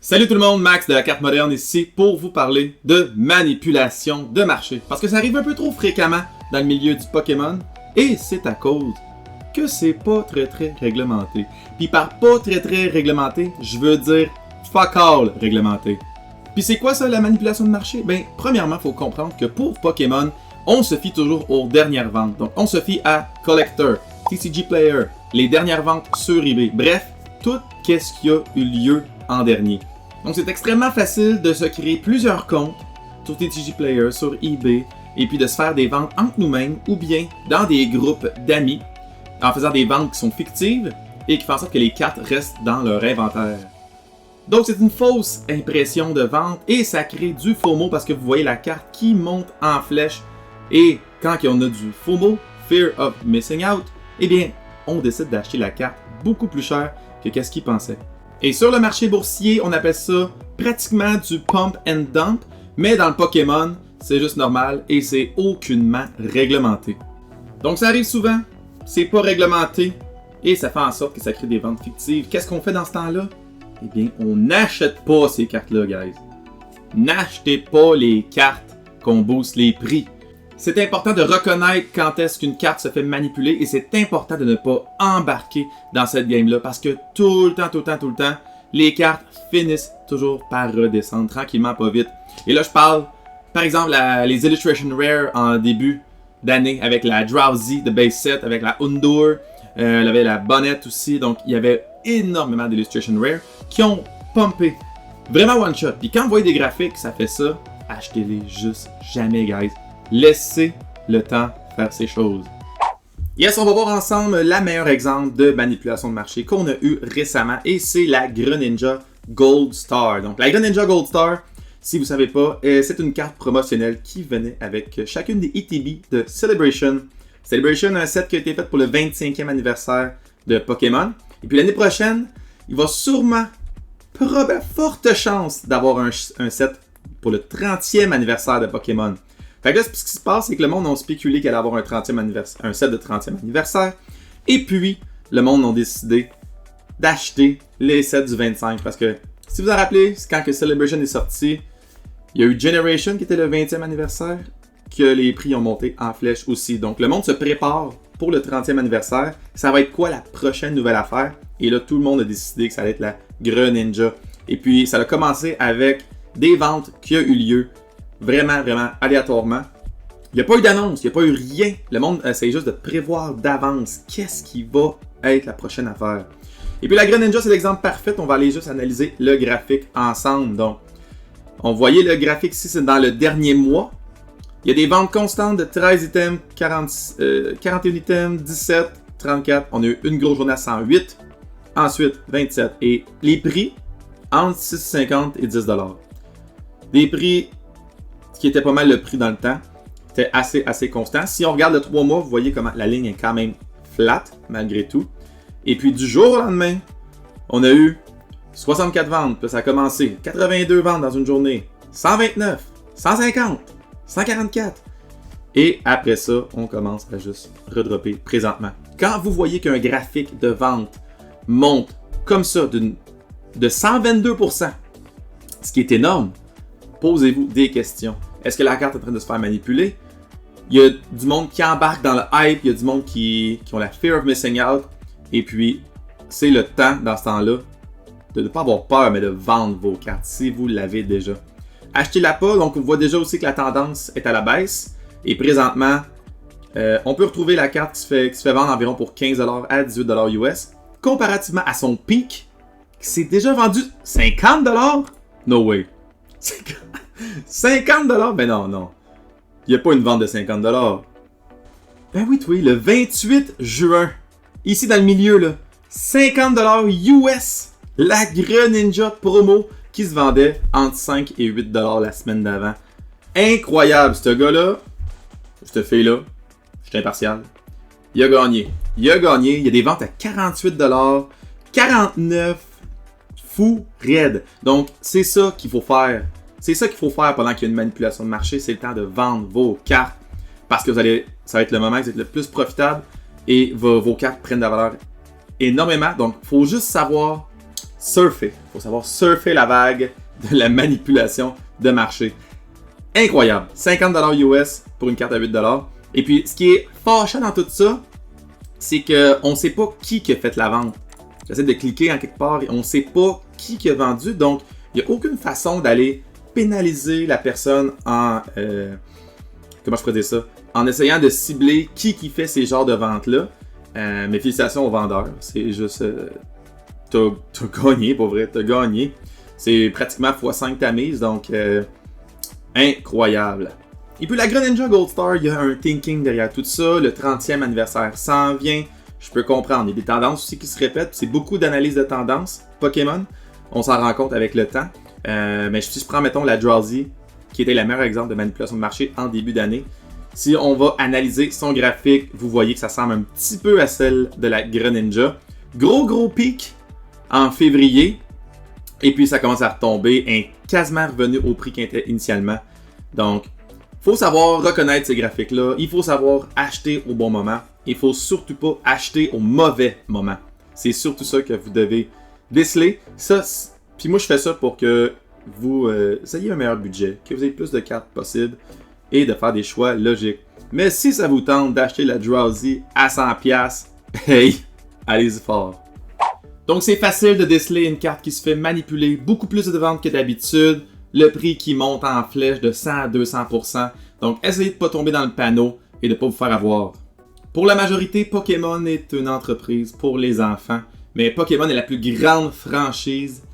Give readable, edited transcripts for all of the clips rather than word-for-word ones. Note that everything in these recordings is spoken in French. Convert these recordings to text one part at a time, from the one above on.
Salut tout le monde, Max de la carte moderne ici pour vous parler de manipulation de marché. Parce que ça arrive un peu trop fréquemment dans le milieu du Pokémon et c'est à cause que c'est pas très réglementé. Puis par pas très réglementé, je veux dire fuck all réglementé. Puis c'est quoi ça la manipulation de marché? Ben premièrement, faut comprendre que pour Pokémon, on se fie toujours aux dernières ventes. Donc on se fie à Collector, TCG Player, les dernières ventes sur eBay. Bref, tout qu'est-ce qui a eu lieu en dernier. Donc c'est extrêmement facile de se créer plusieurs comptes sur TCG Player, sur eBay, et puis de se faire des ventes entre nous-mêmes ou bien dans des groupes d'amis en faisant des ventes qui sont fictives et qui font en sorte que les cartes restent dans leur inventaire. Donc c'est une fausse impression de vente et ça crée du FOMO parce que vous voyez la carte qui monte en flèche et quand on a du FOMO, Fear of Missing Out, eh bien on décide d'acheter la carte beaucoup plus cher que qu'est-ce qu'ils pensaient. Et sur le marché boursier, on appelle ça pratiquement du pump and dump, mais dans le Pokémon, c'est juste normal et c'est aucunement réglementé. Donc ça arrive souvent, c'est pas réglementé et ça fait en sorte que ça crée des ventes fictives. Qu'est-ce qu'on fait dans ce temps-là? Eh bien, on n'achète pas ces cartes-là, guys. N'achetez pas les cartes qu'on booste les prix. C'est important de reconnaître quand est-ce qu'une carte se fait manipuler et c'est important de ne pas embarquer dans cette game-là parce que tout le temps, les cartes finissent toujours par redescendre tranquillement, pas vite. Et là, je parle, par exemple, les Illustration Rare en début d'année avec la Drowsy de base set, avec la Undur, il y avait la Bonnet aussi, donc il y avait énormément d'Illustration Rare qui ont pumpé vraiment one shot. Puis quand vous voyez des graphiques, ça fait ça, achetez-les juste jamais, guys. Laissez le temps faire ces choses. Yes, on va voir ensemble la meilleure exemple de manipulation de marché qu'on a eu récemment et c'est la Greninja Gold Star. Donc la Greninja Gold Star, si vous ne savez pas, c'est une carte promotionnelle qui venait avec chacune des ETB de Celebration. Celebration, un set qui a été fait pour le 25e anniversaire de Pokémon. Et puis l'année prochaine, il va sûrement, forte chance d'avoir un set pour le 30e anniversaire de Pokémon. Fait que là, ce qui se passe, c'est que le monde a spéculé qu'il allait avoir un set de 30e anniversaire. Et puis, le monde a décidé d'acheter les sets du 25. Parce que, si vous vous en rappelez, c'est quand que Celebration est sorti, il y a eu Generation qui était le 20e anniversaire, que les prix ont monté en flèche aussi. Donc, le monde se prépare pour le 30e anniversaire. Ça va être quoi la prochaine nouvelle affaire? Et là, tout le monde a décidé que ça allait être la Greninja. Et puis, ça a commencé avec des ventes qui ont eu lieu vraiment aléatoirement. Il n'y a pas eu d'annonce, il n'y a pas eu rien. Le monde essaie juste de prévoir d'avance qu'est-ce qui va être la prochaine affaire. Et puis la Greninja, c'est l'exemple parfait. On va aller juste analyser le graphique ensemble. Donc, on voyait le graphique ici, c'est dans le dernier mois. Il y a des ventes constantes de 13 items, 41 items, 17, 34. On a eu une grosse journée à 108. Ensuite, 27. Et les prix, entre 6,50 et 10 $. Des prix qui était pas mal le prix dans le temps. C'était assez constant. Si on regarde le 3 mois, vous voyez comment la ligne est quand même flat, malgré tout. Et puis du jour au lendemain, on a eu 64 ventes, puis ça a commencé. 82 ventes dans une journée. 129, 150, 144. Et après ça, on commence à juste redropper présentement. Quand vous voyez qu'un graphique de vente monte comme ça de 122%, ce qui est énorme, posez-vous des questions. Est-ce que la carte est en train de se faire manipuler? Il y a du monde qui embarque dans le hype, il y a du monde qui ont la fear of missing out. Et puis, c'est le temps, dans ce temps-là, de ne pas avoir peur, mais de vendre vos cartes, si vous l'avez déjà. Achetez-la pas, donc on voit déjà aussi que la tendance est à la baisse. Et présentement, on peut retrouver la carte qui se fait vendre environ pour 15 $ à 18 $ US. Comparativement à son pic, qui s'est déjà vendu 50 $? No way. 50 $? Ben non. Il n'y a pas une vente de 50 $. Ben oui, le 28 juin. Ici dans le milieu, là. 50 $ US. La Greninja promo qui se vendait entre 5 et 8 $ la semaine d'avant. Incroyable, ce gars-là. Cette fille-là. Je suis impartial. Il a gagné. Il y a des ventes à 48 $. 49 fou raide. Donc, c'est ça qu'il faut faire. C'est ça qu'il faut faire pendant qu'il y a une manipulation de marché. C'est le temps de vendre vos cartes. Parce que ça va être le moment où vous êtes le plus profitable et vos cartes prennent de la valeur énormément. Donc, il faut juste savoir surfer. Il faut savoir surfer la vague de la manipulation de marché. Incroyable. 50$ US pour une carte à 8$. Et puis, ce qui est fâchant dans tout ça, c'est qu'on ne sait pas qui a fait la vente. J'essaie de cliquer en quelque part et on ne sait pas qui a vendu. Donc, il n'y a aucune façon d'aller pénaliser la personne en... comment je pourrais dire ça? En essayant de cibler qui fait ces genres de ventes-là. Mais félicitations aux vendeurs. C'est juste... t'as gagné, pour vrai. T'as gagné. C'est pratiquement x5 ta mise. Donc, incroyable. Et puis la Greninja Gold Star, il y a un thinking derrière tout ça. Le 30e anniversaire s'en vient. Je peux comprendre. Il y a des tendances aussi qui se répètent. C'est beaucoup d'analyse de tendances Pokémon. On s'en rend compte avec le temps. Mais si je prends, mettons, la Drowsy, qui était le meilleur exemple de manipulation de marché en début d'année. Si on va analyser son graphique, vous voyez que ça ressemble un petit peu à celle de la Greninja. Gros pic en février. Et puis ça commence à retomber, quasiment revenu au prix qu'il était initialement. Donc, il faut savoir reconnaître ces graphiques-là. Il faut savoir acheter au bon moment. Il ne faut surtout pas acheter au mauvais moment. C'est surtout ça que vous devez déceler. Puis moi, je fais ça pour que vous ayez un meilleur budget, que vous ayez plus de cartes possibles et de faire des choix logiques. Mais si ça vous tente d'acheter la Drowsy à 100$, hey, allez-y fort. Donc c'est facile de déceler une carte qui se fait manipuler, beaucoup plus de ventes que d'habitude, le prix qui monte en flèche de 100 à 200%. Donc essayez de ne pas tomber dans le panneau et de ne pas vous faire avoir. Pour la majorité, Pokémon est une entreprise pour les enfants, mais Pokémon est la plus grande franchise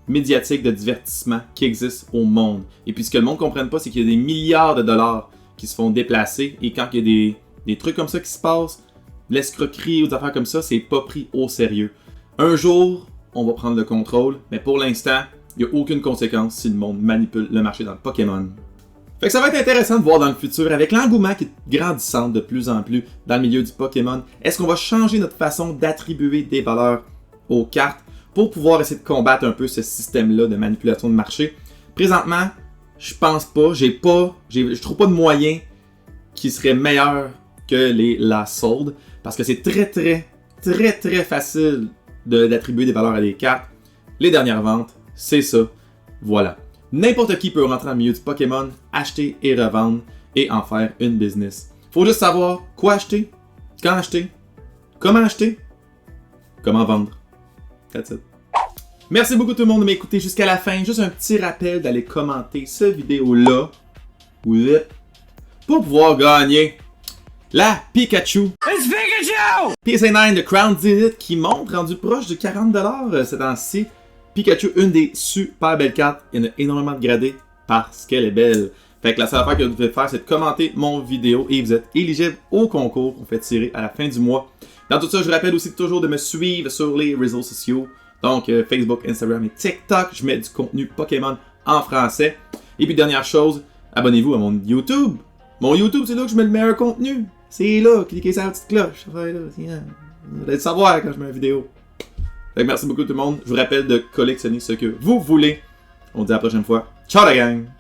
médiatique de divertissement qui existe au monde. Et puis ce que le monde ne comprenne pas, c'est qu'il y a des milliards de dollars qui se font déplacer et quand il y a des trucs comme ça qui se passent, l'escroquerie ou des affaires comme ça, c'est pas pris au sérieux. Un jour, on va prendre le contrôle, mais pour l'instant, il n'y a aucune conséquence si le monde manipule le marché dans le Pokémon. Fait que ça va être intéressant de voir dans le futur, avec l'engouement qui est grandissant de plus en plus dans le milieu du Pokémon, est-ce qu'on va changer notre façon d'attribuer des valeurs aux cartes pour pouvoir essayer de combattre un peu ce système-là de manipulation de marché. Présentement, je pense pas, je trouve pas de moyen qui serait meilleur que les Last Sold, parce que c'est très facile d'attribuer des valeurs à des cartes. Les dernières ventes, c'est ça. Voilà. N'importe qui peut rentrer dans le milieu du Pokémon, acheter et revendre et en faire une business. Faut juste savoir quoi acheter, quand acheter, comment vendre. That's it. Merci beaucoup tout le monde de m'écouter jusqu'à la fin. Juste un petit rappel d'aller commenter cette vidéo-là pour pouvoir gagner la Pikachu. It's Pikachu! PSA9 de Crown Zenith qui monte rendu proche de 40$ ces temps-ci. Pikachu, une des super belles cartes. Il y en a énormément de gradés parce qu'elle est belle. Fait que la seule affaire que vous devez faire, c'est de commenter mon vidéo et vous êtes éligible au concours qu'on fait tirer à la fin du mois. Dans tout ça, je vous rappelle aussi toujours de me suivre sur les réseaux sociaux. Donc Facebook, Instagram et TikTok. Je mets du contenu Pokémon en français. Et puis dernière chose, abonnez-vous à mon YouTube. Mon YouTube, c'est là que je mets le meilleur contenu. C'est là, cliquez sur la petite cloche. Vous allez le savoir quand je mets une vidéo. Fait que merci beaucoup tout le monde. Je vous rappelle de collectionner ce que vous voulez. On se dit à la prochaine fois. Ciao la gang!